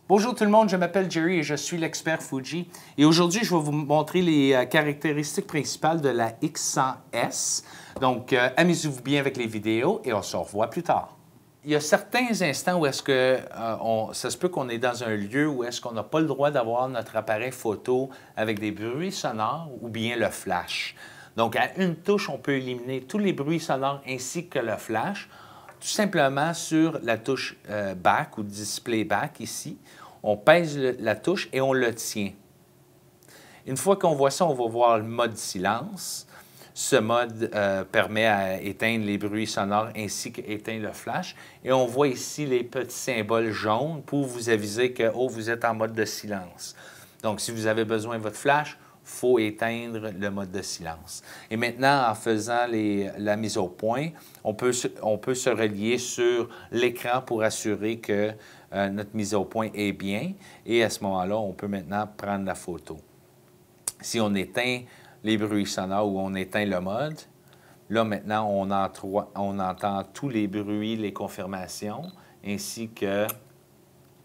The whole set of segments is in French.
Bonjour tout le monde, je m'appelle Jerry et je suis l'expert Fuji. Et aujourd'hui, je vais vous montrer les caractéristiques principales de la X100S. Donc, amusez-vous bien avec les vidéos et on se revoit plus tard. Il y a certains instants où est-ce que ça se peut qu'on est dans un lieu où est-ce qu'on n'a pas le droit d'avoir notre appareil photo avec des bruits sonores ou bien le flash. Donc, à une touche, on peut éliminer tous les bruits sonores ainsi que le flash. Tout simplement sur la touche Back ou Display Back ici, on pèse la touche et on le tient. Une fois qu'on voit ça, on va voir le mode silence. Ce mode permet à éteindre les bruits sonores ainsi qu'éteindre le flash. Et on voit ici les petits symboles jaunes pour vous aviser que vous êtes en mode de silence. Donc, si vous avez besoin de votre flash, il faut éteindre le mode de silence. Et maintenant, en faisant la mise au point, on peut se relier sur l'écran pour assurer que notre mise au point est bien. Et à ce moment-là, on peut maintenant prendre la photo. Si on éteint les bruits sonores ou on éteint le mode, là maintenant, on entend tous les bruits, les confirmations, ainsi que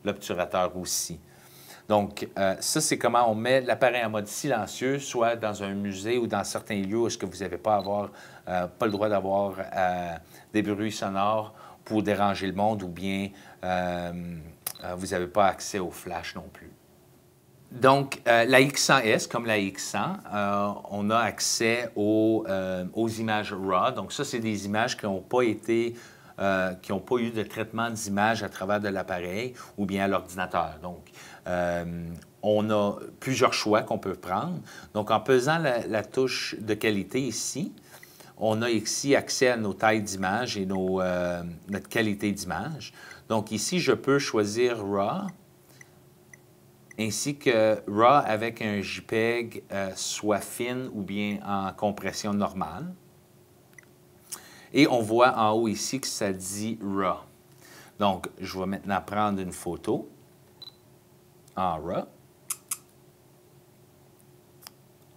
l'obturateur aussi. Donc, ça, c'est comment on met l'appareil en mode silencieux, soit dans un musée ou dans certains lieux où est-ce que vous n'avez pas le droit d'avoir des bruits sonores pour déranger le monde ou bien vous n'avez pas accès au flash non plus. Donc, la X100S, comme la X100, on a accès aux images RAW. Donc, ça, c'est des images qui n'ont pas été qui n'ont pas eu de traitement d'image à travers de l'appareil ou bien à l'ordinateur. Donc, on a plusieurs choix qu'on peut prendre. Donc, en pesant la touche de qualité ici, on a ici accès à nos tailles d'image et notre qualité d'image. Donc, ici, je peux choisir RAW, ainsi que RAW avec un JPEG soit fine ou bien en compression normale. Et on voit en haut ici que ça dit RAW. Donc, je vais maintenant prendre une photo en RAW.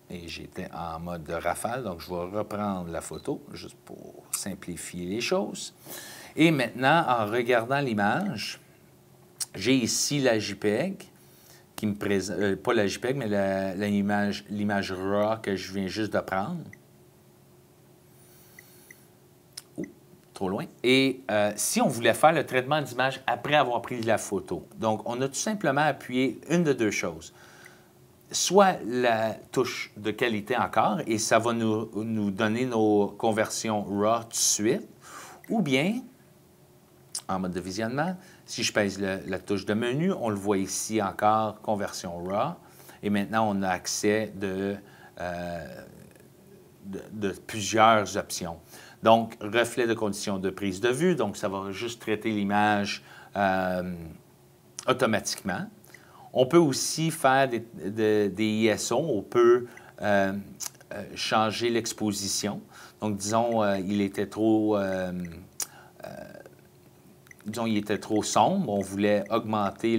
Et j'étais en mode de rafale, donc je vais reprendre la photo, juste pour simplifier les choses. Et maintenant, en regardant l'image, j'ai ici la JPEG, qui me présente, pas la JPEG, mais l'image RAW que je viens juste de prendre. Trop loin. Et si on voulait faire le traitement d'image après avoir pris la photo, donc on a tout simplement appuyé une de deux choses. Soit la touche de qualité encore, et ça va nous donner nos conversions RAW tout de suite, ou bien, en mode de visionnement, si je pèse la touche de menu, on le voit ici encore, conversion RAW, et maintenant on a accès de plusieurs options. Donc, reflet de conditions de prise de vue, donc ça va juste traiter l'image automatiquement. On peut aussi faire des ISO, on peut changer l'exposition. Donc, disons, il était trop sombre, on voulait augmenter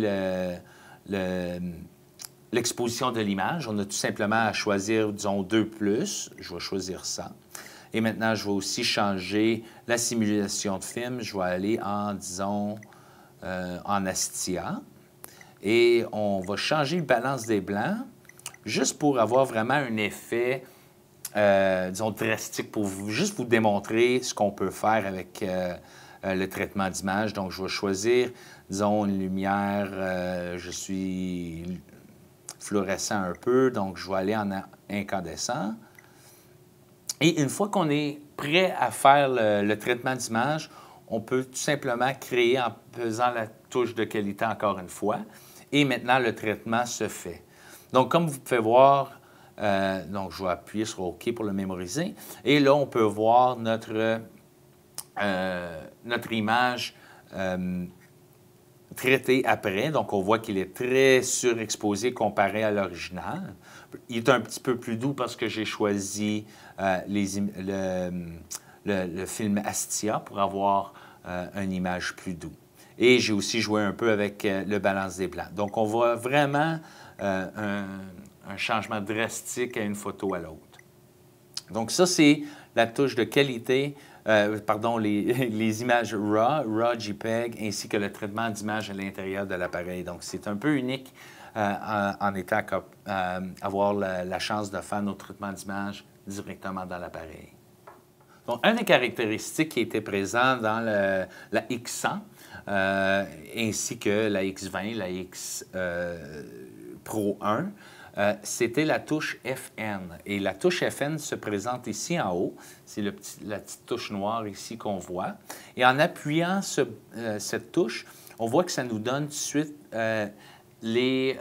l'exposition de l'image. On a tout simplement à choisir, disons, 2+. Je vais choisir ça. Et maintenant, je vais aussi changer la simulation de film. Je vais aller en, disons, en Astia. Et on va changer le balance des blancs, juste pour avoir vraiment un effet, disons, drastique, pour juste vous démontrer ce qu'on peut faire avec le traitement d'image. Donc, je vais choisir, disons, une lumière, je suis fluorescent un peu, donc je vais aller en incandescent. Et une fois qu'on est prêt à faire le traitement d'image, on peut tout simplement créer en pesant la touche de qualité encore une fois. Et maintenant, le traitement se fait. Donc, comme vous pouvez voir, donc je vais appuyer sur OK pour le mémoriser. Et là, on peut voir notre image traitée après. Donc, on voit qu'il est très surexposé comparé à l'original. Il est un petit peu plus doux parce que j'ai choisi le film Astia pour avoir une image plus doux. Et j'ai aussi joué un peu avec le balance des blancs. Donc, on voit vraiment un changement drastique à une photo à l'autre. Donc, ça, c'est la touche de qualité pardon, les images RAW, JPEG, ainsi que le traitement d'image à l'intérieur de l'appareil. Donc, c'est un peu unique en étant avoir la chance de faire nos traitements d'image directement dans l'appareil. Donc, une des caractéristiques qui était présente dans la X100, ainsi que la X20, la X Pro 1, c'était la touche FN. Et la touche FN se présente ici en haut. C'est la petite touche noire ici qu'on voit. Et en appuyant cette touche, on voit que ça nous donne tout de suite le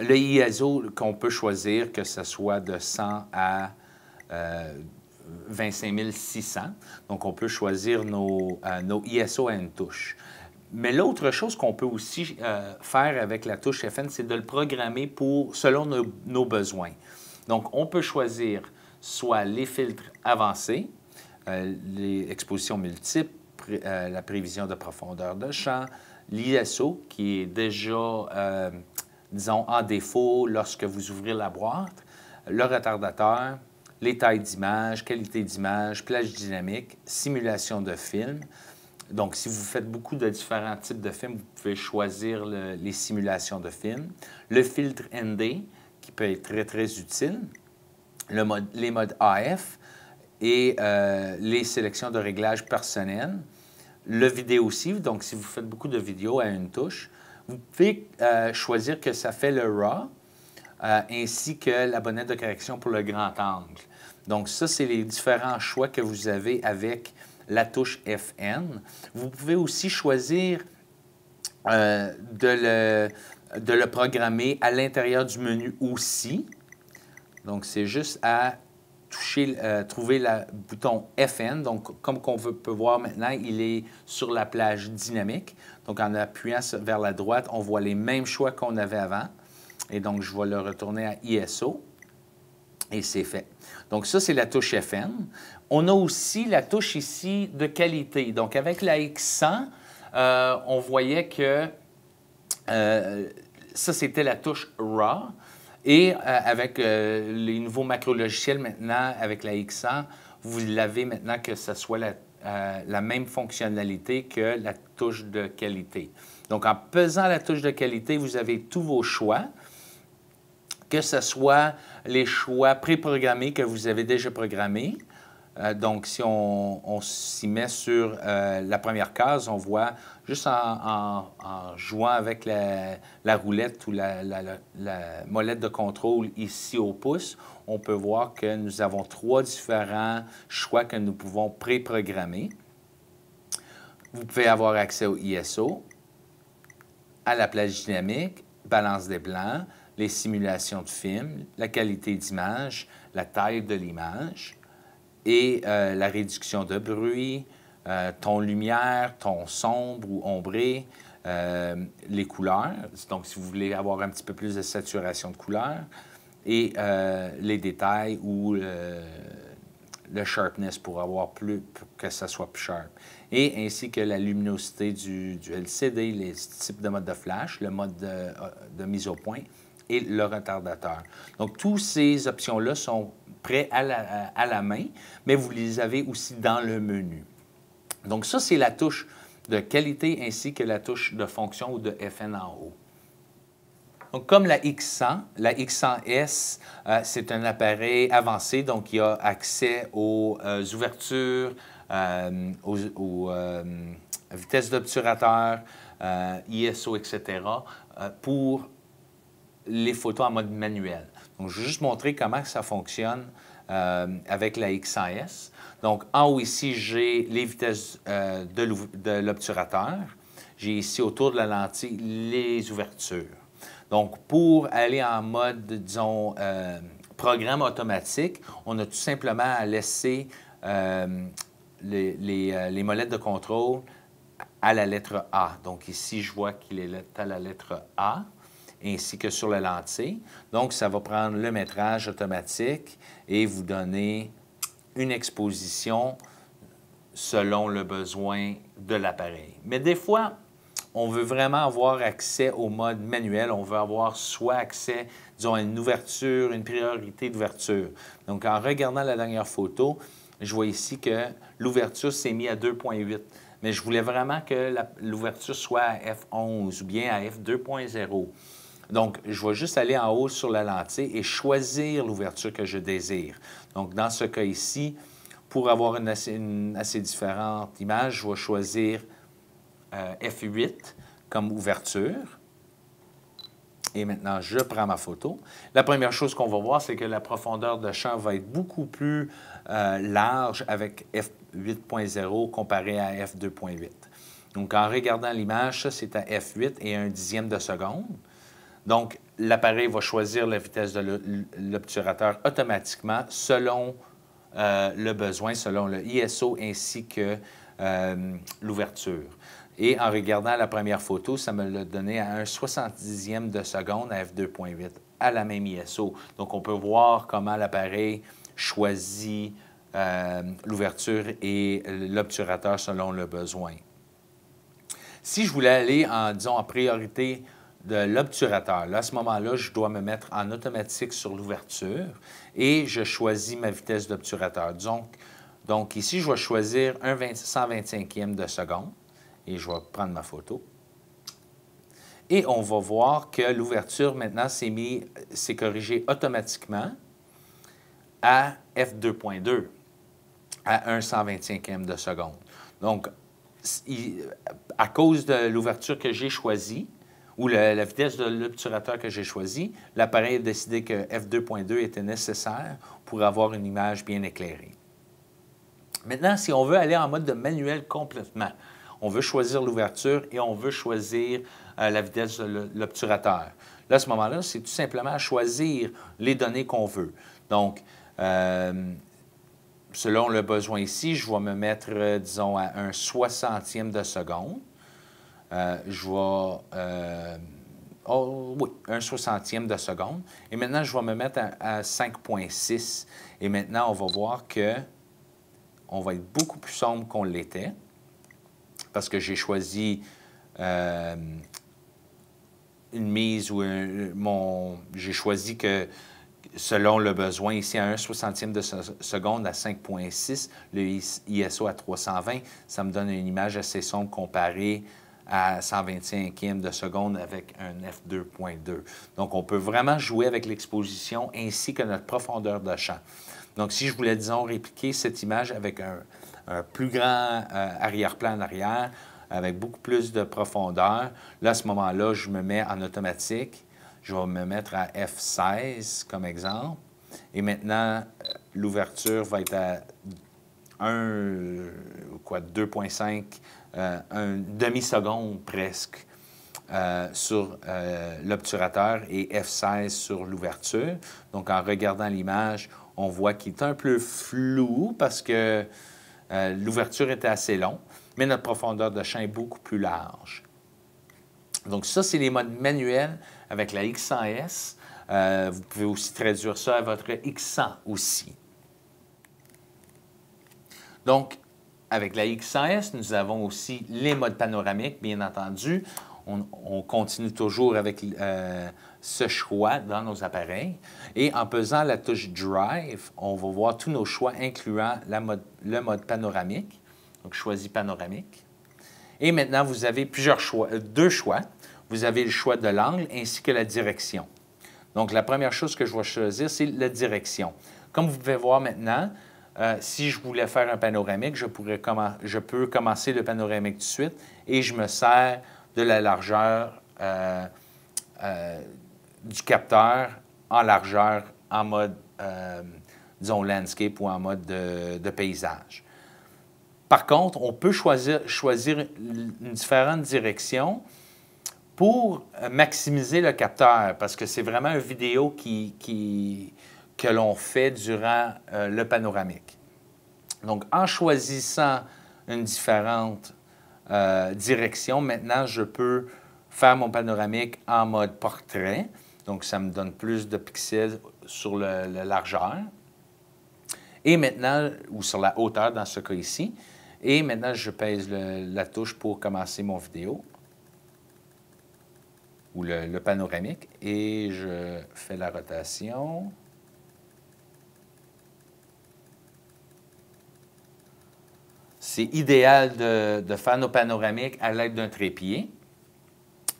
ISO qu'on peut choisir, que ce soit de 100 à 25 600. Donc, on peut choisir nos ISO à une touche. Mais l'autre chose qu'on peut aussi faire avec la touche FN, c'est de le programmer selon nos besoins. Donc, on peut choisir soit les filtres avancés, les expositions multiples, la prévision de profondeur de champ, l'ISO qui est déjà, disons, en défaut lorsque vous ouvrez la boîte, le retardateur, les tailles d'image, qualité d'image, plage dynamique, simulation de film. Donc, si vous faites beaucoup de différents types de films, vous pouvez choisir les simulations de films. Le filtre ND, qui peut être très, très utile. Les modes AF et les sélections de réglages personnels. Le vidéo aussi, donc si vous faites beaucoup de vidéos à une touche, vous pouvez choisir que ça fait le RAW, ainsi que la bonnette de correction pour le grand angle. Donc, ça, c'est les différents choix que vous avez avec la touche FN. Vous pouvez aussi choisir de le programmer à l'intérieur du menu aussi. Donc, c'est juste à trouver le bouton FN. Donc, comme on peut voir maintenant, il est sur la plage dynamique. Donc, en appuyant vers la droite, on voit les mêmes choix qu'on avait avant. Et donc, je vais le retourner à ISO. Et c'est fait. Donc, ça, c'est la touche FN. On a aussi la touche ici de qualité. Donc, avec la X100, on voyait que ça, c'était la touche RAW. Et avec les nouveaux macro-logiciels maintenant, avec la X100, vous l'avez maintenant que ce soit la même fonctionnalité que la touche de qualité. Donc, en pesant la touche de qualité, vous avez tous vos choix, que ce soit les choix préprogrammés que vous avez déjà programmés. Donc, si on s'y met sur la première case, on voit juste en jouant avec la roulette ou la molette de contrôle ici au pouce, on peut voir que nous avons 3 différents choix que nous pouvons préprogrammer. Vous pouvez avoir accès au ISO, à la plage dynamique, balance des blancs, les simulations de film, la qualité d'image, la taille de l'image et la réduction de bruit, ton lumière, ton sombre ou ombré, les couleurs. Donc, si vous voulez avoir un petit peu plus de saturation de couleurs et les détails ou le sharpness pour avoir plus, pour que ça soit plus sharp. Et ainsi que la luminosité du LCD, les types de mode de flash, le mode de mise au point et le retardateur. Donc, toutes ces options-là sont prêtes à la main, mais vous les avez aussi dans le menu. Donc, ça, c'est la touche de qualité ainsi que la touche de fonction ou de FN en haut. Donc, comme la X100S, c'est un appareil avancé, donc il a accès aux ouvertures, aux vitesses d'obturateur, ISO, etc., pour les photos en mode manuel. Donc, je vais juste montrer comment ça fonctionne avec la X100S. Donc, en haut ici, j'ai les vitesses de l'obturateur. J'ai ici, autour de la lentille, les ouvertures. Donc, pour aller en mode, disons, programme automatique, on a tout simplement à laisser les molettes de contrôle à la lettre A. Donc, ici, je vois qu'il est à la lettre A, ainsi que sur la lentille. Donc, ça va prendre le métrage automatique et vous donner une exposition selon le besoin de l'appareil. Mais des fois, on veut vraiment avoir accès au mode manuel. On veut avoir soit accès, disons, à une ouverture, une priorité d'ouverture. Donc, en regardant la dernière photo, je vois ici que l'ouverture s'est mise à 2,8. Mais je voulais vraiment que l'ouverture soit à f11 ou bien à f2.0. Donc, je vais juste aller en haut sur la lentille et choisir l'ouverture que je désire. Donc, dans ce cas ici, pour avoir une assez différente image, je vais choisir f8 comme ouverture. Et maintenant, je prends ma photo. La première chose qu'on va voir, c'est que la profondeur de champ va être beaucoup plus large avec f8.0 comparé à f2.8. Donc, en regardant l'image, ça, c'est à f8 et 1/10 de seconde. Donc, l'appareil va choisir la vitesse de l'obturateur automatiquement selon le besoin, selon le ISO ainsi que l'ouverture. Et en regardant la première photo, ça me l'a donné à 1/70 de seconde à f2.8, à la même ISO. Donc, on peut voir comment l'appareil choisit l'ouverture et l'obturateur selon le besoin. Si je voulais aller, disons, en priorité de l'obturateur, là, à ce moment-là, je dois me mettre en automatique sur l'ouverture et je choisis ma vitesse d'obturateur. Donc, ici, je vais choisir 1/125e de seconde. Et je vais prendre ma photo. Et on va voir que l'ouverture, maintenant, s'est corrigée automatiquement à f2.2, à 1/125e de seconde. Donc, à cause de l'ouverture que j'ai choisie, ou la vitesse de l'obturateur que j'ai choisi, l'appareil a décidé que f2.2 était nécessaire pour avoir une image bien éclairée. Maintenant, si on veut aller en mode de manuel complètement, on veut choisir l'ouverture et on veut choisir la vitesse de l'obturateur. Là, à ce moment-là, c'est tout simplement choisir les données qu'on veut. Donc, selon le besoin ici, je vais me mettre, disons, à 1/60e de seconde. Je vais... oh oui, 1/60e de seconde. Et maintenant, je vais me mettre à 5,6. Et maintenant, on va voir que on va être beaucoup plus sombre qu'on l'était, parce que j'ai choisi une mise ou j'ai choisi que selon le besoin, ici à 1/60e de seconde à 5,6, le ISO à 320, ça me donne une image assez sombre comparée à 125e de seconde avec un f2.2. Donc, on peut vraiment jouer avec l'exposition ainsi que notre profondeur de champ. Donc, si je voulais, disons, répliquer cette image avec un plus grand arrière-plan en arrière, avec beaucoup plus de profondeur, là, à ce moment-là, je me mets en automatique. Je vais me mettre à F16 comme exemple. Et maintenant, l'ouverture va être à 2,5, une demi-seconde presque sur l'obturateur et F16 sur l'ouverture. Donc, en regardant l'image, on voit qu'il est un peu flou parce que l'ouverture était assez longue, mais notre profondeur de champ est beaucoup plus large. Donc, ça, c'est les modes manuels avec la X100S. Vous pouvez aussi traduire ça à votre X100 aussi. Donc, avec la X100S, nous avons aussi les modes panoramiques, bien entendu. On continue toujours avec ce choix dans nos appareils. Et en pesant la touche Drive, on va voir tous nos choix, incluant le mode panoramique. Donc, je choisis panoramique. Et maintenant, vous avez deux choix. Vous avez le choix de l'angle ainsi que la direction. Donc, la première chose que je vais choisir, c'est la direction. Comme vous pouvez voir maintenant, si je voulais faire un panoramique, je peux commencer le panoramique tout de suite et je me sers de la largeur du capteur en largeur, en mode, disons, landscape ou en mode de paysage. Par contre, on peut choisir une différente direction pour maximiser le capteur, parce que c'est vraiment une vidéo que l'on fait durant le panoramique. Donc, en choisissant une différente direction, maintenant, je peux faire mon panoramique en mode portrait. Donc, ça me donne plus de pixels sur la largeur. Et maintenant, ou sur la hauteur dans ce cas ici. Et maintenant, je pèse la touche pour commencer mon vidéo ou le panoramique. Et je fais la rotation. c'est idéal de faire nos panoramiques à l'aide d'un trépied.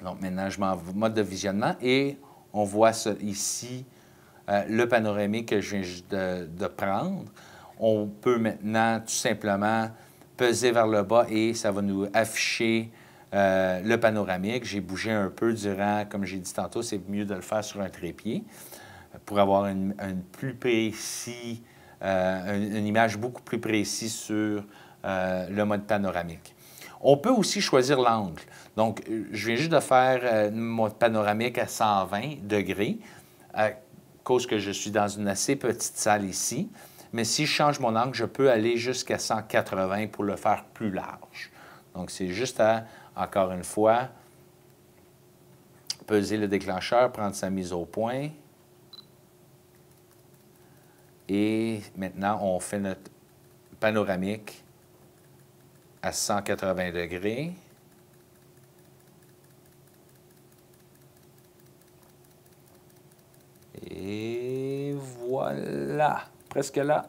Donc maintenant, je m'en vais en mode de visionnement et on voit ça ici, le panoramique que je viens de prendre. On peut maintenant tout simplement peser vers le bas et ça va nous afficher le panoramique. J'ai bougé un peu durant, comme j'ai dit tantôt, c'est mieux de le faire sur un trépied pour avoir une image beaucoup plus précise sur le mode panoramique. On peut aussi choisir l'angle. Donc, je viens juste de faire mon panoramique à 120 degrés, à cause que je suis dans une assez petite salle ici. Mais si je change mon angle, je peux aller jusqu'à 180 pour le faire plus large. Donc, c'est juste à, encore une fois, peser le déclencheur, prendre sa mise au point. Et maintenant, on fait notre panoramique à 180 degrés. Et voilà, presque là.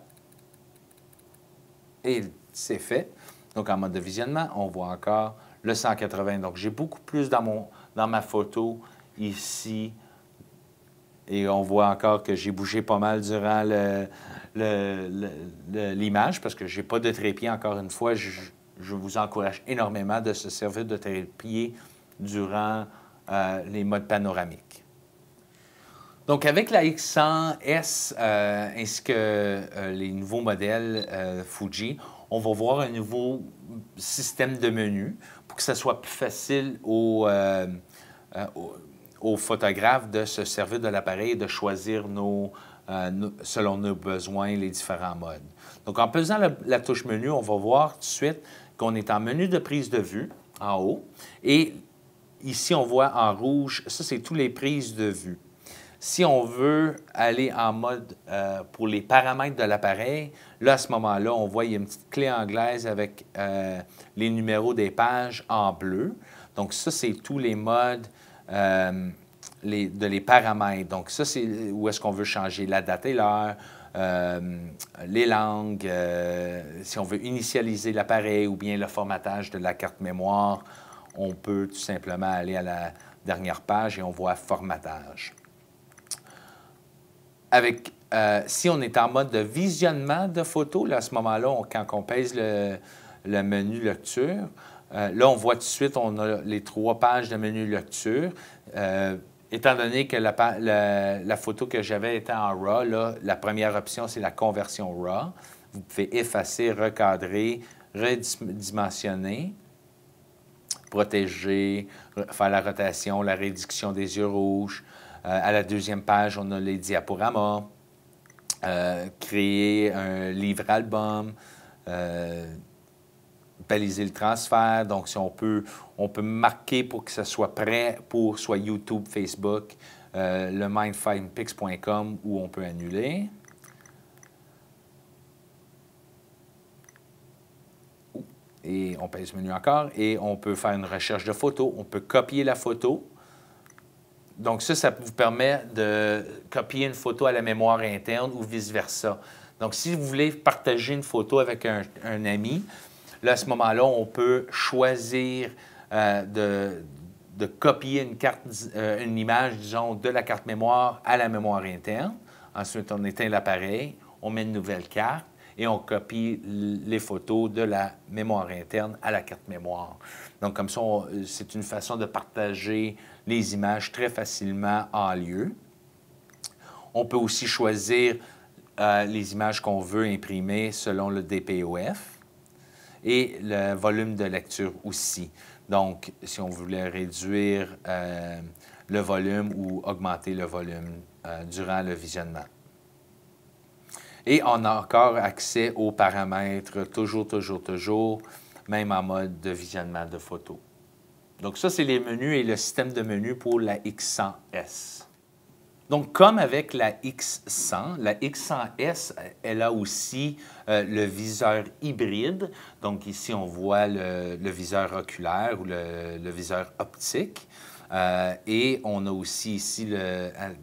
Et c'est fait. Donc, en mode de visionnement, on voit encore le 180. Donc, j'ai beaucoup plus dans ma photo ici. Et on voit encore que j'ai bougé pas mal durant l'image parce que je n'ai pas de trépied. Encore une fois, je vous encourage énormément de se servir de trépied durant les modes panoramiques. Donc, avec la X100S ainsi que les nouveaux modèles Fuji, on va voir un nouveau système de menu pour que ce soit plus facile aux photographes de se servir de l'appareil et de choisir selon nos besoins les différents modes. Donc, en pesant la touche menu, on va voir tout de suite qu'on est en menu de prise de vue en haut. Et ici, on voit en rouge, ça, c'est tous les prises de vue. Si on veut aller en mode pour les paramètres de l'appareil, là, à ce moment-là, on voit qu'il y a une petite clé anglaise avec les numéros des pages en bleu. Donc, ça, c'est tous les modes les paramètres. Donc, ça, c'est où est-ce qu'on veut changer la date et l'heure, les langues, si on veut initialiser l'appareil ou bien le formatage de la carte mémoire, on peut tout simplement aller à la dernière page et on voit formatage. Si on est en mode de visionnement de photos, là, à ce moment-là, quand on pèse le menu lecture, là, on voit tout de suite, on a les 3 pages de menu lecture. Étant donné que la photo que j'avais était en RAW, là, la première option, c'est la conversion RAW. Vous pouvez effacer, recadrer, redimensionner, protéger, faire la rotation, la réduction des yeux rouges. À la deuxième page, on a les diaporamas, créer un livre-album, baliser le transfert. Donc, si on peut marquer pour que ce soit prêt pour soit YouTube, Facebook, le mindfindpix.com où on peut annuler. Et on pèse menu encore. Et on peut faire une recherche de photos. On peut copier la photo. Donc, ça vous permet de copier une photo à la mémoire interne ou vice-versa. Donc, si vous voulez partager une photo avec un ami, là, à ce moment-là, on peut choisir de copier une image, disons, de la carte mémoire à la mémoire interne. Ensuite, on éteint l'appareil, on met une nouvelle carte et on copie les photos de la mémoire interne à la carte mémoire. Donc, comme ça, c'est une façon de partager les images très facilement en lieu. On peut aussi choisir les images qu'on veut imprimer selon le DPOF et le volume de lecture aussi. Donc, si on voulait réduire le volume ou augmenter le volume durant le visionnement. Et on a encore accès aux paramètres, toujours, même en mode de visionnement de photos. Donc, ça, c'est les menus et le système de menus pour la X100S. Donc, comme avec la X100, la X100S, elle a aussi le viseur hybride. Donc, ici, on voit le viseur oculaire ou le viseur optique. Et on a aussi ici,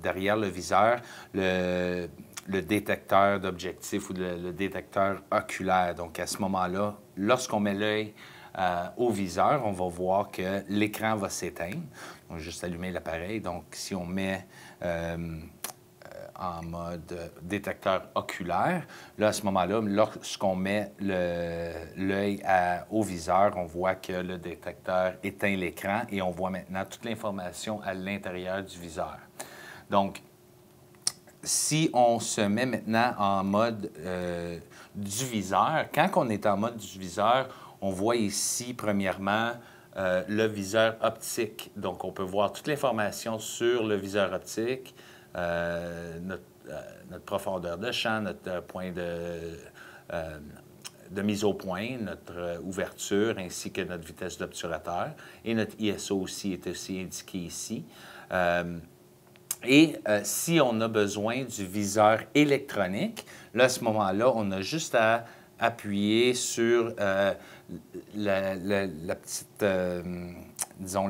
derrière le viseur, le détecteur d'objectif ou le détecteur oculaire. Donc, à ce moment-là, lorsqu'on met l'œil au viseur, on va voir que l'écran va s'éteindre. On va juste allumer l'appareil. Donc, si on met en mode détecteur oculaire, là, à ce moment-là, lorsqu'on met l'œil au viseur, on voit que le détecteur éteint l'écran et on voit maintenant toute l'information à l'intérieur du viseur. Donc, si on se met maintenant en mode du viseur, quand on est en mode du viseur, on voit ici, premièrement, le viseur optique. Donc, on peut voir toute l'information sur le viseur optique, notre profondeur de champ, notre point de mise au point, notre ouverture, ainsi que notre vitesse d'obturateur. Et notre ISO aussi est aussi indiqué ici. Si on a besoin du viseur électronique, là, à ce moment-là, on a juste à appuyer sur la petite, disons,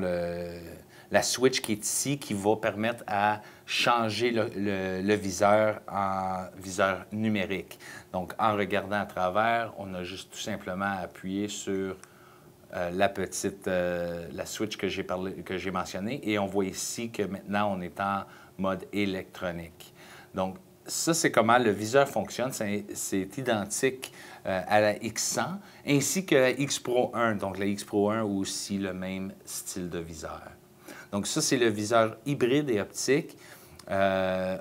la switch qui est ici, qui va permettre à changer le viseur en viseur numérique. Donc, en regardant à travers, on a juste tout simplement à appuyer sur la switch que j'ai mentionnée, et on voit ici que maintenant, on est en mode électronique. Donc, ça, c'est comment le viseur fonctionne. C'est identique à la X100, ainsi que la X Pro 1. Donc, la X Pro 1 a aussi le même style de viseur. Donc, ça, c'est le viseur hybride et optique,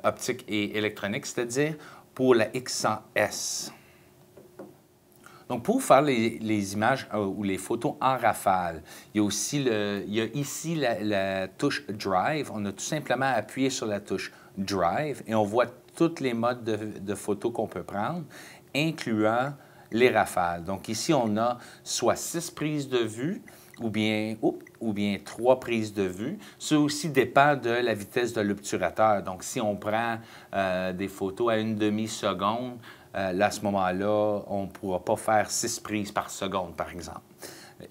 optique et électronique, c'est-à-dire pour la X100S. Donc, pour faire les images ou les photos en rafale, il y a ici la touche Drive. On a tout simplement appuyé sur la touche Drive et on voit tous les modes de photos qu'on peut prendre, incluant les rafales. Donc, ici, on a soit 6 prises de vue ou bien 3 prises de vue. Ça aussi dépend de la vitesse de l'obturateur. Donc, si on prend des photos à une demi-seconde, là, à ce moment-là, on ne pourra pas faire 6 prises par seconde, par exemple.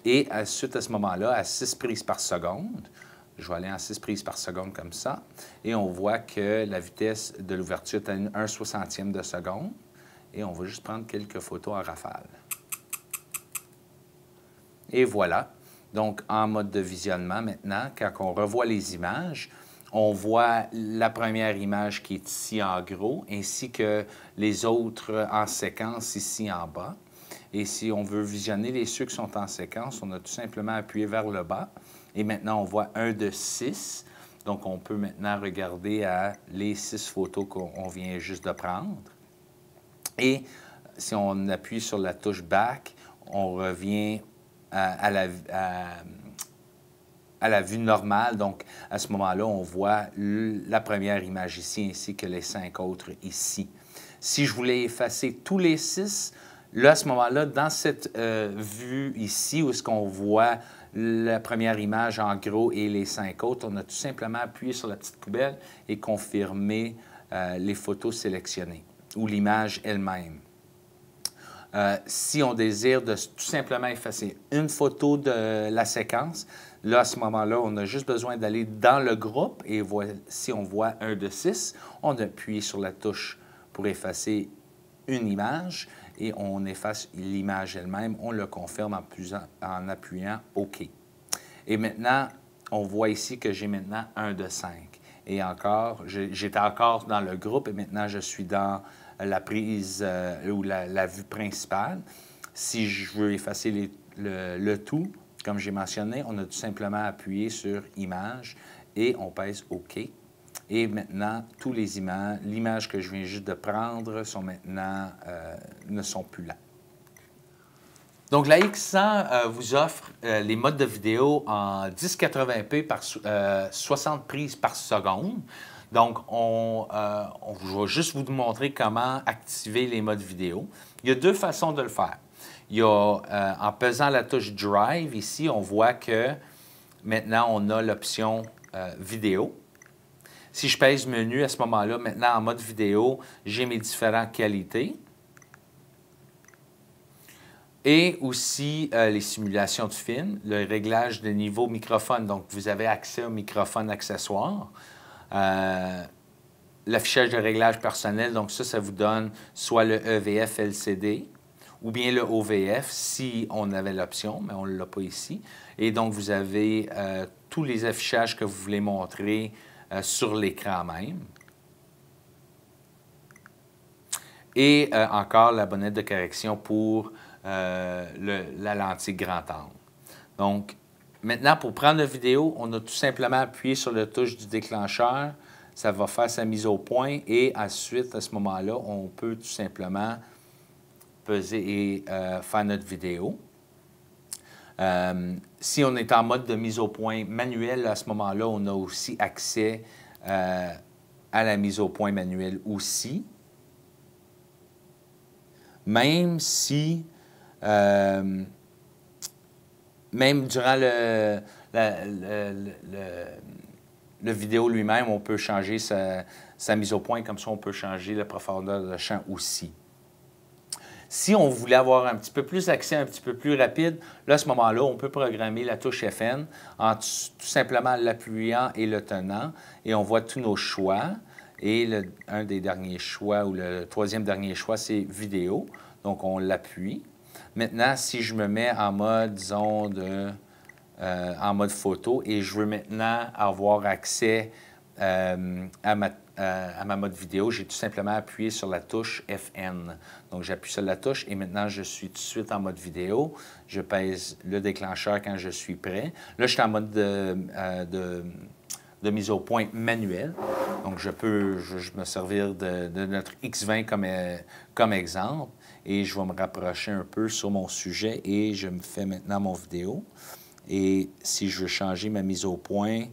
Et suite à ce moment-là, à 6 prises par seconde, je vais aller en 6 prises par seconde comme ça, et on voit que la vitesse de l'ouverture est à 1/60e de seconde, et on va juste prendre quelques photos en rafale. Et voilà. Donc, en mode de visionnement maintenant, quand on revoit les images, on voit la première image qui est ici en gros, ainsi que les autres en séquence ici en bas. Et si on veut visionner ceux qui sont en séquence, on a tout simplement appuyé vers le bas. Et maintenant, on voit 1 de 6. Donc, on peut maintenant regarder les 6 photos qu'on vient juste de prendre. Et si on appuie sur la touche Back, on revient à la vue normale. Donc, à ce moment-là, on voit la première image ici, ainsi que les 5 autres ici. Si je voulais effacer tous les 6, là, à ce moment-là, dans cette vue ici, où est-ce qu'on voit la première image en gros et les 5 autres, on a tout simplement appuyé sur la petite poubelle et confirmé les photos sélectionnées ou l'image elle-même. Si on désire tout simplement effacer une photo de la séquence, là, à ce moment-là, on a juste besoin d'aller dans le groupe et si on voit 1 de 6, on appuie sur la touche pour effacer une image et on efface l'image elle-même. On le confirme en appuyant OK. Et maintenant, on voit ici que j'ai maintenant 1 de 5. Et encore, j'étais encore dans le groupe et maintenant, je suis dans la prise ou la vue principale. Si je veux effacer le tout, comme j'ai mentionné, on a tout simplement appuyé sur « Image » et on pèse « OK ». Et maintenant, tous les images, l'image que je viens juste de prendre sont maintenant, ne sont plus là. Donc, la X100 vous offre les modes de vidéo en 1080p par 60 prises par seconde. Donc, je vais juste vous montrer comment activer les modes vidéo. Il y a 2 façons de le faire. Il y a, en pesant la touche Drive, ici, on voit que maintenant, on a l'option vidéo. Si je pèse menu, à ce moment-là, maintenant, en mode vidéo, j'ai mes différentes qualités. Et aussi les simulations de film, le réglage de niveau microphone. Donc, vous avez accès au microphone accessoire. l'affichage de réglage personnel. Donc ça vous donne soit le EVF LCD ou bien le OVF si on avait l'option, mais on ne l'a pas ici. Et donc, vous avez tous les affichages que vous voulez montrer sur l'écran même. Et encore la bonnette de correction pour la lentille grand angle. Donc, maintenant, pour prendre la vidéo, on a tout simplement appuyé sur la touche du déclencheur. Ça va faire sa mise au point et ensuite, à ce moment-là, on peut tout simplement peser et faire notre vidéo. Si on est en mode de mise au point manuel, à ce moment-là, on a aussi accès à la mise au point manuelle aussi. Même si, même durant le vidéo lui-même, on peut changer sa mise au point, comme ça on peut changer la profondeur de champ aussi. Si on voulait avoir un petit peu plus d'accès, un petit peu plus rapide, là, à ce moment-là, on peut programmer la touche FN en tout simplement l'appuyant et le tenant, et on voit tous nos choix. Et un des derniers choix, ou le troisième dernier choix, c'est vidéo. Donc, on l'appuie. Maintenant, si je me mets en mode, disons, en mode photo, et je veux maintenant avoir accès à ma mode vidéo, j'ai tout simplement appuyé sur la touche FN. Donc, j'appuie sur la touche et maintenant, je suis tout de suite en mode vidéo. Je pèse le déclencheur quand je suis prêt. Là, je suis en mode de mise au point manuel. Donc, je me servir de notre X20 comme exemple et je vais me rapprocher un peu sur mon sujet et je me fais maintenant mon vidéo. Et si je veux changer ma mise au point,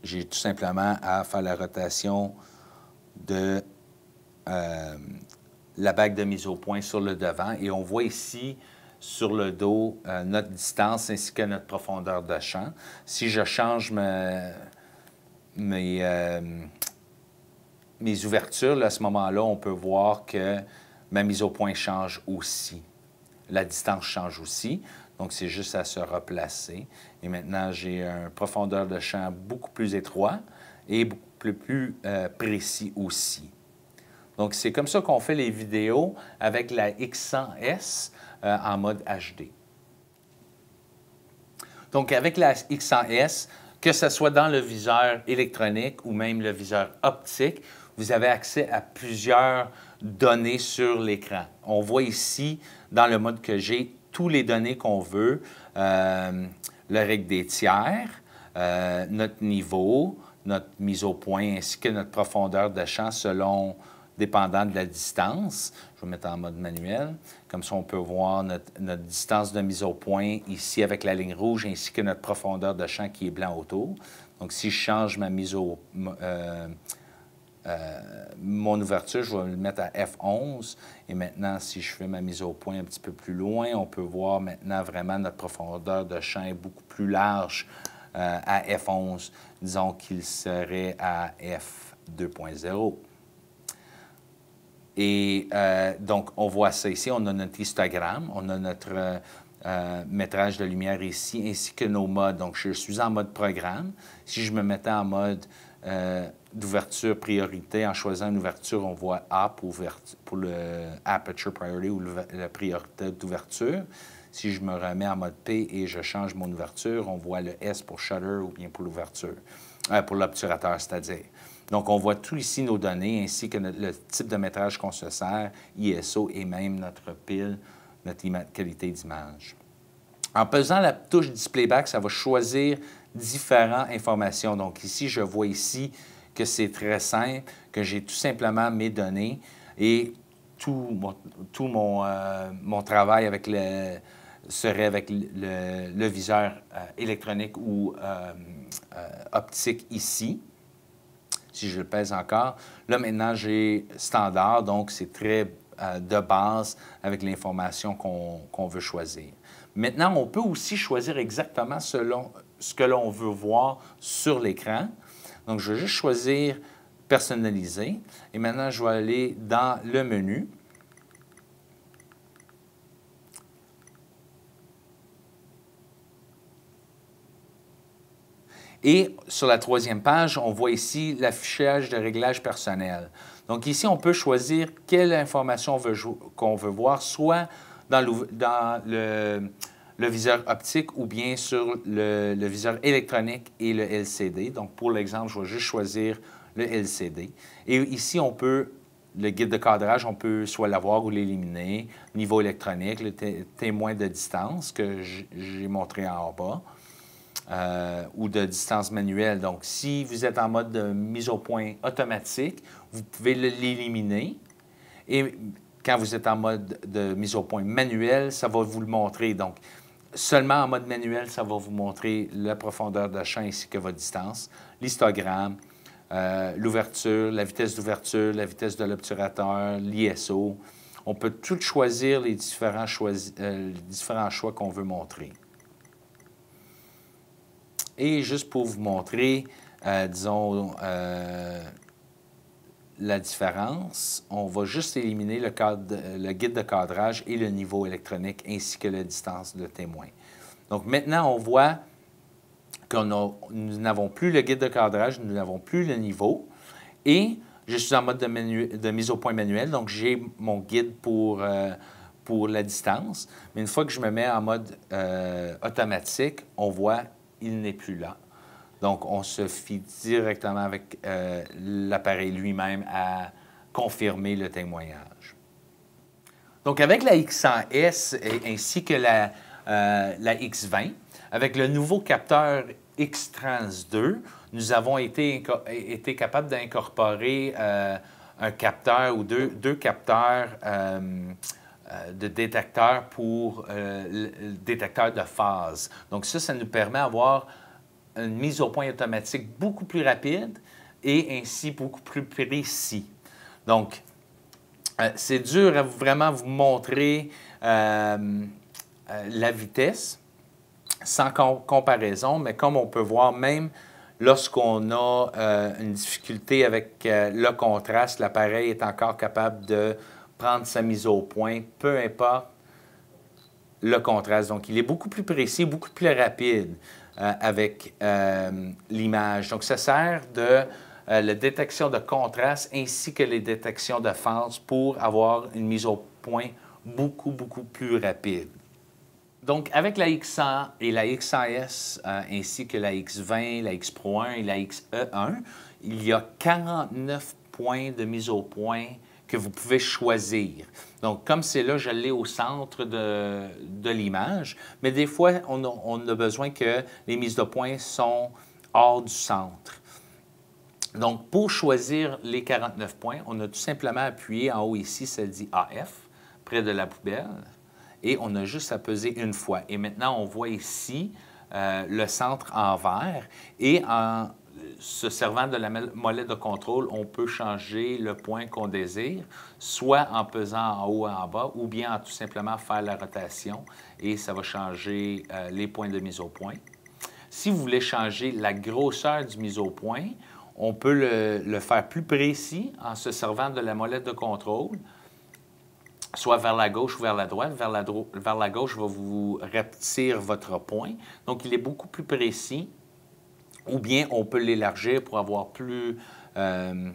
j'ai tout simplement à faire la rotation de la bague de mise au point sur le devant. Et on voit ici, sur le dos, notre distance ainsi que notre profondeur de champ. Si je change mes ouvertures, là, à ce moment-là, on peut voir que ma mise au point change aussi. La distance change aussi. Donc, c'est juste à se replacer. Et maintenant, j'ai une profondeur de champ beaucoup plus étroit et beaucoup plus précis aussi. Donc, c'est comme ça qu'on fait les vidéos avec la X100S en mode HD. Donc, avec la X100S, que ce soit dans le viseur électronique ou même le viseur optique, vous avez accès à plusieurs données sur l'écran. On voit ici, dans le mode que j'ai, toutes les données qu'on veut, le règle des tiers, notre niveau, notre mise au point ainsi que notre profondeur de champ dépendant de la distance. Je vais mettre en mode manuel. Comme ça, on peut voir notre distance de mise au point ici avec la ligne rouge ainsi que notre profondeur de champ qui est blanc autour. Donc, si je change ma mon ouverture, je vais le mettre à F11. Et maintenant, si je fais ma mise au point un petit peu plus loin, on peut voir maintenant vraiment notre profondeur de champ est beaucoup plus large à F11. Disons qu'il serait à F2.0. Et donc, on voit ça ici. On a notre histogramme, on a notre métrage de lumière ici, ainsi que nos modes. Donc, je suis en mode programme. Si je me mettais en mode d'ouverture priorité, en choisissant une ouverture, on voit A pour le Aperture Priority ou la priorité d'ouverture. Si je me remets en mode P et je change mon ouverture, on voit le S pour Shutter ou bien pour l'ouverture, pour l'obturateur, c'est-à-dire. Donc, on voit tout ici nos données, ainsi que le type de métrage qu'on se sert, ISO et même notre pile, notre qualité d'image. En pesant la touche Displayback, ça va choisir différentes informations. Donc, ici, je vois ici que c'est très simple, que j'ai tout simplement mes données et tout mon travail serait avec le viseur électronique ou optique ici. Si je le pèse encore. Là, maintenant, j'ai standard, donc c'est très de base avec l'information qu'on veut choisir. Maintenant, on peut aussi choisir exactement selon ce que l'on veut voir sur l'écran. Donc, je vais juste choisir « Personnaliser » et maintenant, je vais aller dans le menu. Et sur la troisième page, on voit ici l'affichage de réglages personnels. Donc ici, on peut choisir quelle information qu'on veut voir, soit dans le viseur optique ou bien sur le viseur électronique et le LCD. Donc pour l'exemple, je vais juste choisir le LCD. Et ici, on peut, le guide de cadrage, on peut soit l'avoir ou l'éliminer. Niveau électronique, le témoin de distance que j'ai montré en bas. Ou de distance manuelle. Donc, si vous êtes en mode de mise au point automatique, vous pouvez l'éliminer. Et quand vous êtes en mode de mise au point manuel, ça va vous le montrer. Donc, seulement en mode manuel, ça va vous montrer la profondeur de champ ainsi que votre distance, l'histogramme, l'ouverture, la vitesse d'ouverture, la vitesse de l'obturateur, l'ISO. On peut tout choisir les différents choix qu'on veut montrer. Et juste pour vous montrer, disons, la différence, on va juste éliminer le guide de cadrage et le niveau électronique ainsi que la distance de témoin. Donc maintenant, on voit que nous n'avons plus le guide de cadrage, nous n'avons plus le niveau. Et je suis en mode de mise au point manuel, donc j'ai mon guide pour la distance. Mais une fois que je me mets en mode automatique, on voit il n'est plus là. Donc, on se fie directement avec l'appareil lui-même à confirmer le témoignage. Donc, avec la X100S ainsi que la X20, avec le nouveau capteur X-Trans2, nous avons été capables d'incorporer un capteur ou deux capteurs de détecteur pour le détecteur de phase. Donc ça nous permet d'avoir une mise au point automatique beaucoup plus rapide et ainsi beaucoup plus précis. Donc, c'est dur à vraiment vous montrer la vitesse sans comparaison, mais comme on peut voir, même lorsqu'on a une difficulté avec le contraste, l'appareil est encore capable de prendre sa mise au point, peu importe le contraste. Donc, il est beaucoup plus précis, beaucoup plus rapide avec l'image. Donc, ça sert de la détection de contraste ainsi que les détections de phase pour avoir une mise au point beaucoup, beaucoup plus rapide. Donc, avec la X100 et la X100S, ainsi que la X20, la X Pro 1 et la XE1, il y a 49 points de mise au point que vous pouvez choisir. Donc, comme c'est là, je l'ai au centre de l'image, mais des fois, on a besoin que les mises de points sont hors du centre. Donc, pour choisir les 49 points, on a tout simplement appuyé en haut ici, ça dit AF, près de la poubelle, et on a juste à peser une fois. Et maintenant, on voit ici le centre en vert, et en se servant de la molette de contrôle, on peut changer le point qu'on désire, soit en pesant en haut et en bas, ou bien en tout simplement faire la rotation, et ça va changer les points de mise au point. Si vous voulez changer la grosseur du mise au point, on peut le faire plus précis en se servant de la molette de contrôle, soit vers la gauche ou vers la droite. Vers la gauche va vous rapetir votre point. Donc, il est beaucoup plus précis. Ou bien, on peut l'élargir pour avoir plus dans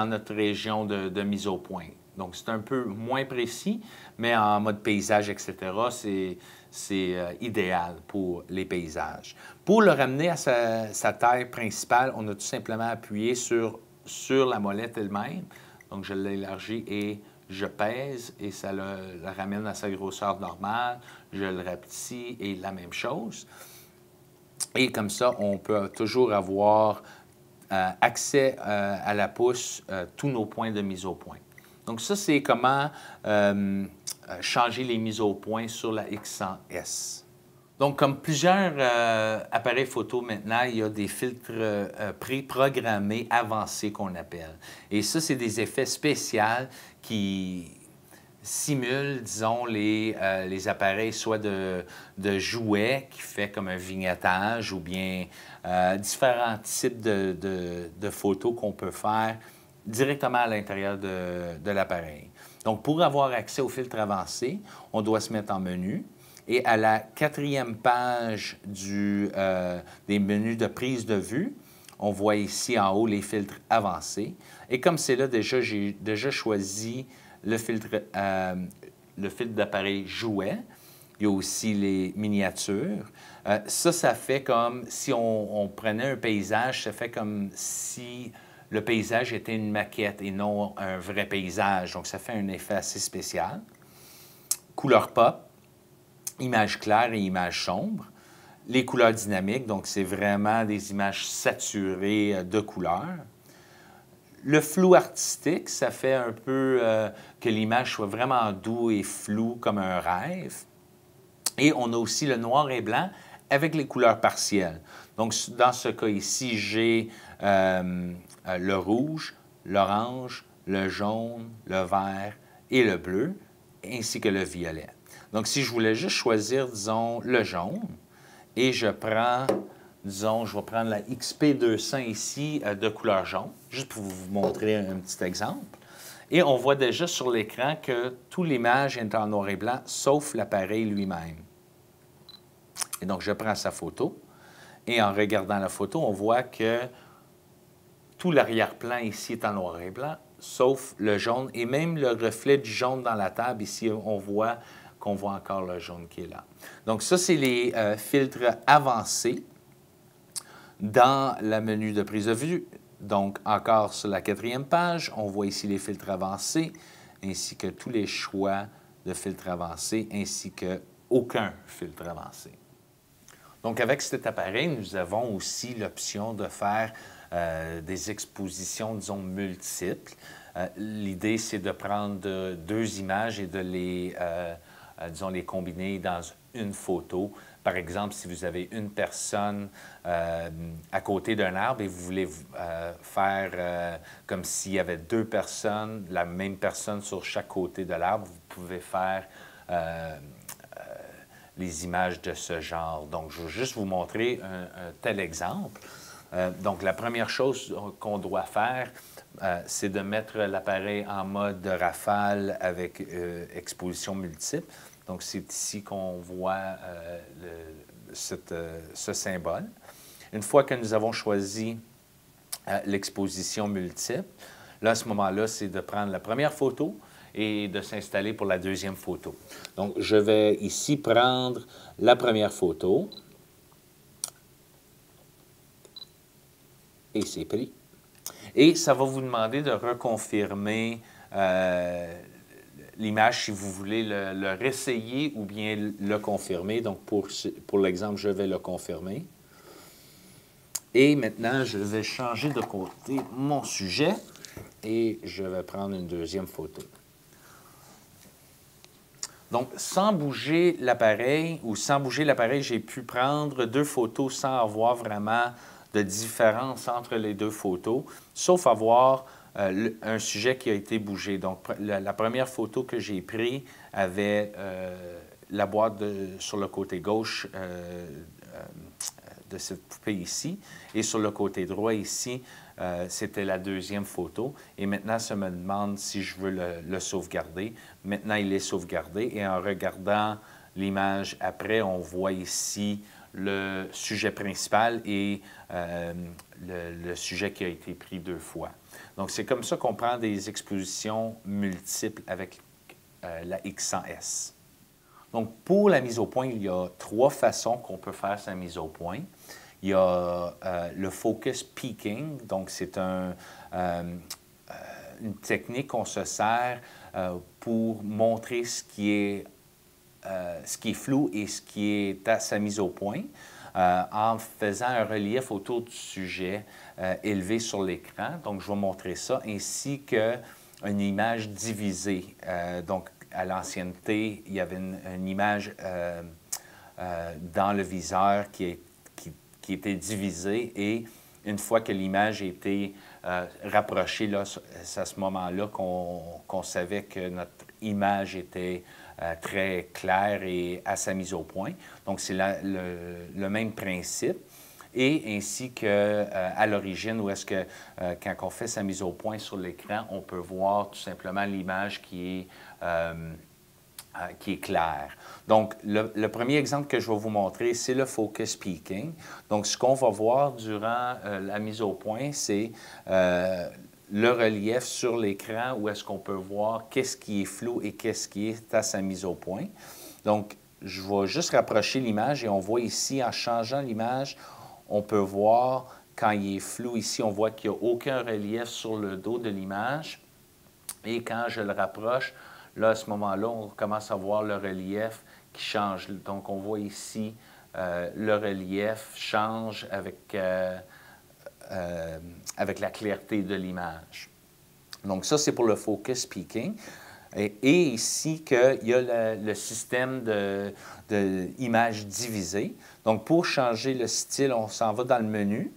notre région de mise au point. Donc, c'est un peu moins précis, mais en mode paysage, etc., c'est idéal pour les paysages. Pour le ramener à sa taille principale, on a tout simplement appuyé sur la molette elle-même. Donc, je l'élargis et je pèse et ça le ramène à sa grosseur normale. Je le rapetis et la même chose. Et comme ça, on peut toujours avoir accès à la pousse tous nos points de mise au point. Donc ça, c'est comment changer les mises au point sur la X100S. Donc, comme plusieurs appareils photo maintenant, il y a des filtres préprogrammés avancés qu'on appelle. Et ça, c'est des effets spéciaux qui simulent, disons, les appareils soit de jouets qui fait comme un vignettage ou bien différents types de photos qu'on peut faire directement à l'intérieur de l'appareil. Donc, pour avoir accès aux filtres avancés, on doit se mettre en menu Et à la 4e page des menus de prise de vue, on voit ici en haut les filtres avancés. Et comme c'est là déjà, j'ai déjà choisi le filtre d'appareil jouet. Il y a aussi les miniatures. Ça fait comme si on prenait un paysage, ça fait comme si le paysage était une maquette et non un vrai paysage. Donc, ça fait un effet assez spécial. Couleur pop, images claires et images sombres. Les couleurs dynamiques, donc c'est vraiment des images saturées de couleurs. Le flou artistique, ça fait un peu que l'image soit vraiment doux et floue comme un rêve. Et on a aussi le noir et blanc avec les couleurs partielles. Donc, dans ce cas ici, j'ai le rouge, l'orange, le jaune, le vert et le bleu, ainsi que le violet. Donc, si je voulais juste choisir, disons, le jaune, et je prends, disons, je vais prendre la XP200 ici de couleur jaune, juste pour vous montrer un petit exemple. Et on voit déjà sur l'écran que toute l'image est en noir et blanc, sauf l'appareil lui-même. Et donc, je prends sa photo, et en regardant la photo, on voit que tout l'arrière-plan ici est en noir et blanc, sauf le jaune, et même le reflet du jaune dans la table, ici, on voit qu'on voit encore le jaune qui est là. Donc, ça, c'est les filtres avancés dans le menu de prise de vue. Donc, encore sur la 4e page, on voit ici les filtres avancés, ainsi que tous les choix de filtres avancés, ainsi qu'aucun filtre avancé. Donc, avec cet appareil, nous avons aussi l'option de faire des expositions, disons, multiples. L'idée, c'est de prendre deux images et de disons, les combiner dans une photo. Par exemple, si vous avez une personne à côté d'un arbre et vous voulez faire comme s'il y avait deux personnes, la même personne sur chaque côté de l'arbre, vous pouvez faire les images de ce genre. Donc, je vais juste vous montrer un tel exemple. Donc, la première chose qu'on doit faire, c'est de mettre l'appareil en mode rafale avec exposition multiple. Donc, c'est ici qu'on voit ce symbole. Une fois que nous avons choisi l'exposition multiple, là, à ce moment-là, c'est de prendre la première photo et de s'installer pour la deuxième photo. Donc, je vais ici prendre la première photo. Et c'est pris. Et ça va vous demander de reconfirmer l'image si vous voulez le réessayer ou bien le confirmer. Donc, pour l'exemple, je vais le confirmer. Et maintenant, je vais changer de côté mon sujet et je vais prendre une deuxième photo. Donc, sans bouger l'appareil j'ai pu prendre deux photos sans avoir vraiment de différence entre les deux photos, sauf avoir un sujet qui a été bougé. Donc, la première photo que j'ai prise avait la boîte sur le côté gauche de cette poupée ici, et sur le côté droit ici, c'était la deuxième photo. Et maintenant, ça me demande si je veux le sauvegarder. Maintenant, il est sauvegardé. Et en regardant l'image après, on voit ici le sujet principal et le sujet qui a été pris deux fois. Donc, c'est comme ça qu'on prend des expositions multiples avec la X100S. Donc, pour la mise au point, il y a trois façons qu'on peut faire sa mise au point. Il y a le focus peaking, donc c'est une technique qu'on se sert pour montrer ce qui est flou et ce qui est à sa mise au point, en faisant un relief autour du sujet élevé sur l'écran. Donc, je vais montrer ça, ainsi qu'une image divisée. Donc, à l'ancienneté, il y avait une image dans le viseur qui était divisée, et une fois que l'image a été rapprochée, c'est à ce moment-là qu'on savait que notre image était très claire et à sa mise au point. Donc, c'est le même principe. Et ainsi qu'à l'origine, où est-ce que quand on fait sa mise au point sur l'écran, on peut voir tout simplement l'image qui est qui est clair. Donc, le premier exemple que je vais vous montrer, c'est le focus peaking. Donc, ce qu'on va voir durant la mise au point, c'est le relief sur l'écran où est-ce qu'on peut voir qu'est-ce qui est flou et qu'est-ce qui est à sa mise au point. Donc, je vais juste rapprocher l'image et on voit ici, en changeant l'image, on peut voir quand il est flou ici, on voit qu'il n'y a aucun relief sur le dos de l'image. Et quand je le rapproche, là, à ce moment-là, on commence à voir le relief qui change. Donc, on voit ici, le relief change avec la clarté de l'image. Donc, ça, c'est pour le focus peaking. Et ici, qu'il y a le système d'image divisée. Donc, pour changer le style, on s'en va dans le menu.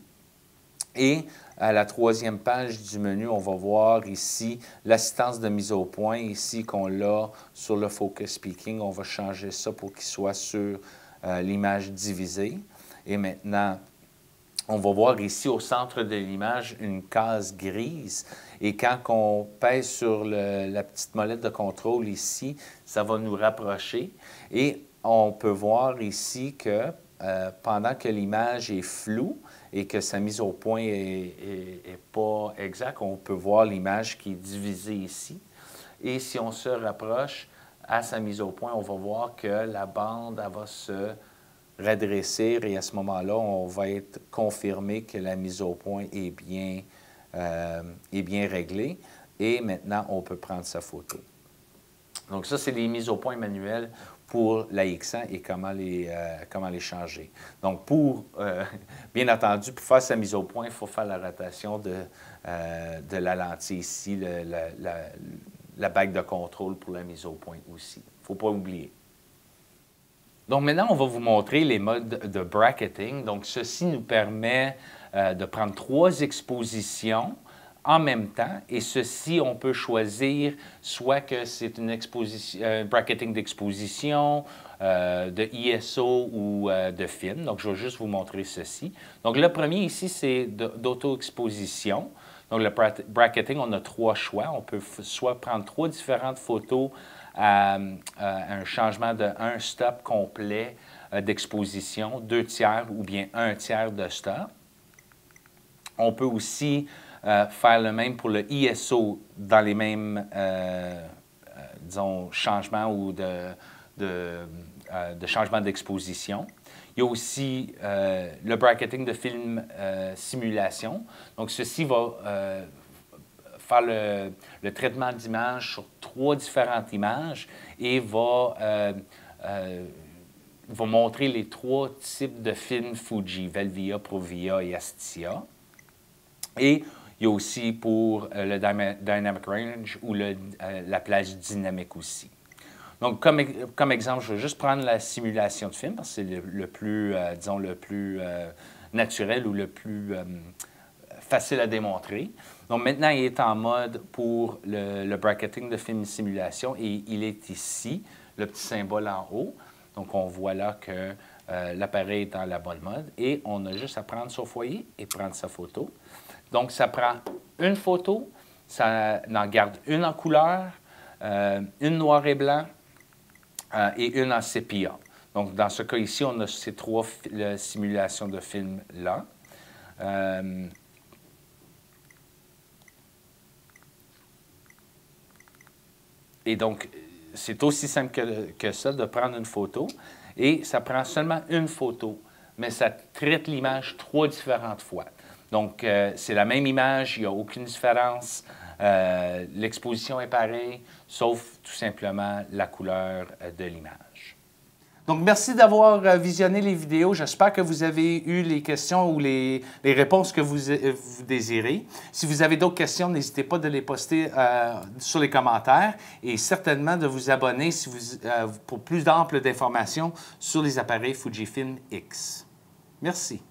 Et à la troisième page du menu, on va voir ici l'assistance de mise au point, ici qu'on l'a sur le focus peaking. On va changer ça pour qu'il soit sur l'image divisée. Et maintenant, on va voir ici au centre de l'image une case grise. Et quand on pèse sur la petite molette de contrôle ici, ça va nous rapprocher. Et on peut voir ici que pendant que l'image est floue et que sa mise au point n'est pas exacte, on peut voir l'image qui est divisée ici. Et si on se rapproche à sa mise au point, on va voir que la bande elle va se redresser et à ce moment-là, on va être confirmé que la mise au point est bien réglée. Et maintenant, on peut prendre sa photo. Donc ça, c'est les mises au point manuelles pour la X100 et comment les changer. Donc, bien entendu, pour faire sa mise au point, il faut faire la rotation de la lentille ici, la bague de contrôle pour la mise au point aussi. Il ne faut pas oublier. Donc, maintenant, on va vous montrer les modes de bracketing. Donc, ceci nous permet de prendre 3 expositions en même temps. Et ceci, on peut choisir soit que c'est un bracketing d'exposition, de ISO ou de film. Donc, je vais juste vous montrer ceci. Donc, le premier ici, c'est d'auto-exposition. Donc, le bracketing, on a 3 choix. On peut soit prendre 3 différentes photos à un changement de 1 stop complet d'exposition, 2 tiers ou bien 1 tiers de stop. On peut aussi faire le même pour le ISO dans les mêmes, disons, changements ou de changement d'exposition. Il y a aussi le bracketing de film simulation. Donc, ceci va faire le traitement d'image sur 3 différentes images et va montrer les 3 types de films Fuji, Velvia, Provia et Astia. Et il y a aussi pour le Dynamic Range ou la plage dynamique aussi. Donc, comme exemple, je vais juste prendre la simulation de film parce que c'est le plus, disons, le plus naturel ou le plus facile à démontrer. Donc, maintenant, il est en mode pour le bracketing de film simulation et il est ici, le petit symbole en haut. Donc, on voit là que l'appareil est dans la bonne mode et on a juste à prendre son foyer et prendre sa photo. Donc, ça prend une photo, ça en garde une en couleur, une noir et blanc et une en sépia. Donc, dans ce cas ici, on a ces 3 simulations de films-là. Et donc, c'est aussi simple que ça de prendre une photo. Et ça prend seulement une photo, mais ça traite l'image 3 différentes fois. Donc, c'est la même image, il n'y a aucune différence. L'exposition est pareille, sauf tout simplement la couleur de l'image. Donc, merci d'avoir visionné les vidéos. J'espère que vous avez eu les questions ou les réponses que vous désirez. Si vous avez d'autres questions, n'hésitez pas de les poster sur les commentaires et certainement de vous abonner pour plus d'amples d'informations sur les appareils Fujifilm X. Merci.